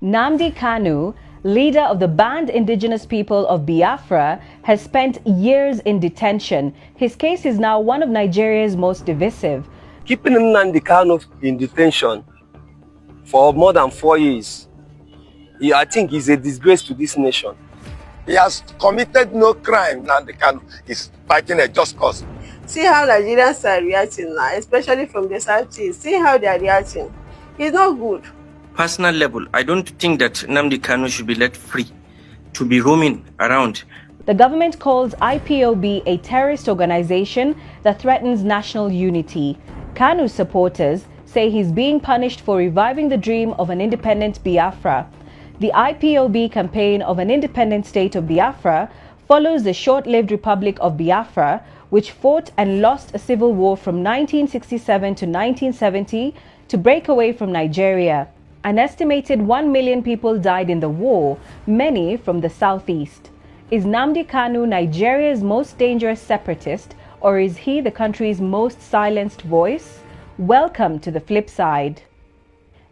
Nnamdi Kanu, leader of the banned indigenous people of Biafra, has spent years in detention. His case is now one of Nigeria's most divisive. Keeping Nnamdi Kanu in detention for more than 4 years, I think is a disgrace to this nation. He has committed no crime. Nnamdi Kanu is fighting a just cause. See how Nigerians are reacting now, especially from the Southeast. See how they are reacting. It's not good. Personal level, I don't think that Nnamdi Kanu should be let free to be roaming around. The government calls IPOB a terrorist organization that threatens national unity. Kanu's supporters say he's being punished for reviving the dream of an independent Biafra. The IPOB campaign of an independent state of Biafra follows the short-lived Republic of Biafra, which fought and lost a civil war from 1967 to 1970 to break away from Nigeria. An estimated 1 million people died in the war, many from the southeast. Is Nnamdi Kanu Nigeria's most dangerous separatist, or is he the country's most silenced voice? Welcome to the flip side.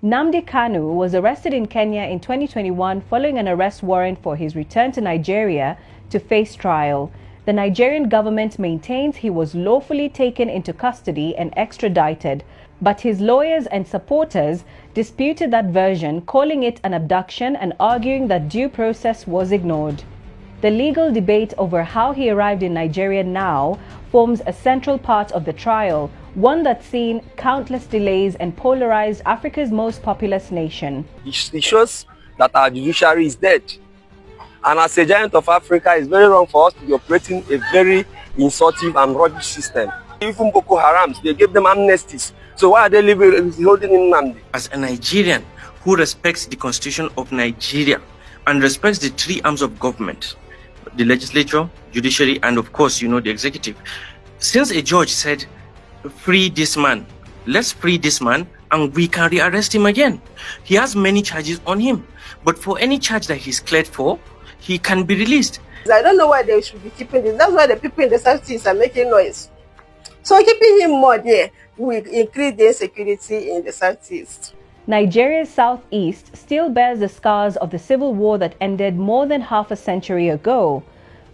Nnamdi Kanu was arrested in Kenya in 2021 following an arrest warrant for his return to Nigeria to face trial. The Nigerian government maintains he was lawfully taken into custody and extradited, but his lawyers and supporters disputed that version, calling it an abduction and arguing that due process was ignored. The legal debate over how he arrived in Nigeria now forms a central part of the trial, one that's seen countless delays and polarized Africa's most populous nation. It shows that our judiciary is dead. And as a giant of Africa, it's very wrong for us to be operating a very insultive and rubbish system. Even Boko Haram, they gave them amnesties. So why are they holding in Nnamdi? As a Nigerian who respects the Constitution of Nigeria and respects the three arms of government, the legislature, judiciary, and of course, the executive, since a judge said, free this man, let's free this man and we can rearrest him again. He has many charges on him, but for any charge that he's cleared for, he can be released. I don't know why they should be keeping this. That's why the people in the Southeast are making noise. So keeping him more there will increase the insecurity in the Southeast. Nigeria's southeast still bears the scars of the civil war that ended more than half a century ago.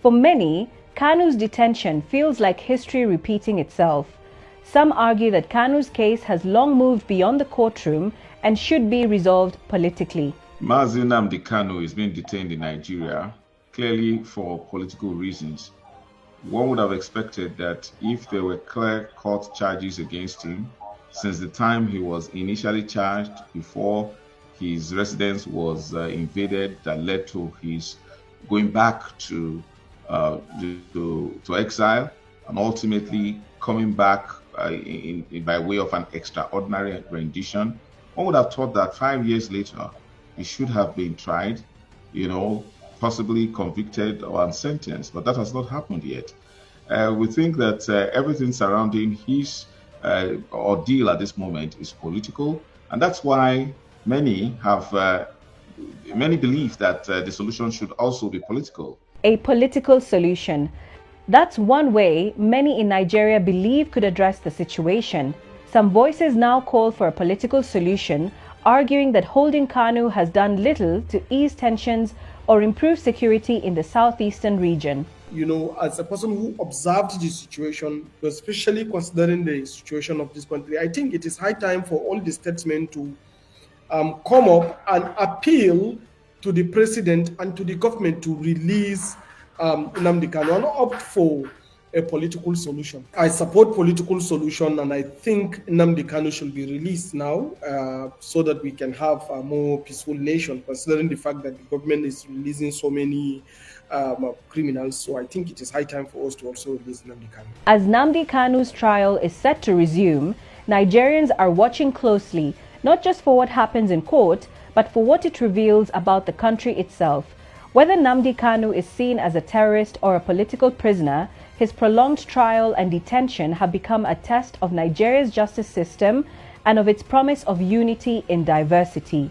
For many, Kanu's detention feels like history repeating itself. Some argue that Kanu's case has long moved beyond the courtroom and should be resolved politically. Mazi Nnamdi Kanu is being detained in Nigeria, clearly for political reasons. One would have expected that if there were clear-cut charges against him, since the time he was initially charged before his residence was invaded, that led to his going back to exile and ultimately coming back by way of an extraordinary rendition. One would have thought that 5 years later, he should have been tried, possibly convicted or sentenced, but that has not happened yet. We think that everything surrounding his ordeal at this moment is political, and that's why many believe that the solution should also be political. A political solution. That's one way many in Nigeria believe could address the situation. Some voices now call for a political solution, arguing that holding Kanu has done little to ease tensions or improve security in the southeastern region. As a person who observed the situation, especially considering the situation of this country, I think it is high time for all the statesmen to come up and appeal to the president and to the government to release Nnamdi Kanu and opt for a political solution. I support political solution, and I think Nnamdi Kanu should be released now so that we can have a more peaceful nation, considering the fact that the government is releasing so many criminals. So I think it is high time for us to also release Nnamdi Kanu. As Nnamdi Kanu's trial is set to resume, Nigerians are watching closely, not just for what happens in court, but for what it reveals about the country itself. Whether Nnamdi Kanu is seen as a terrorist or a political prisoner, his prolonged trial and detention have become a test of Nigeria's justice system and of its promise of unity in diversity.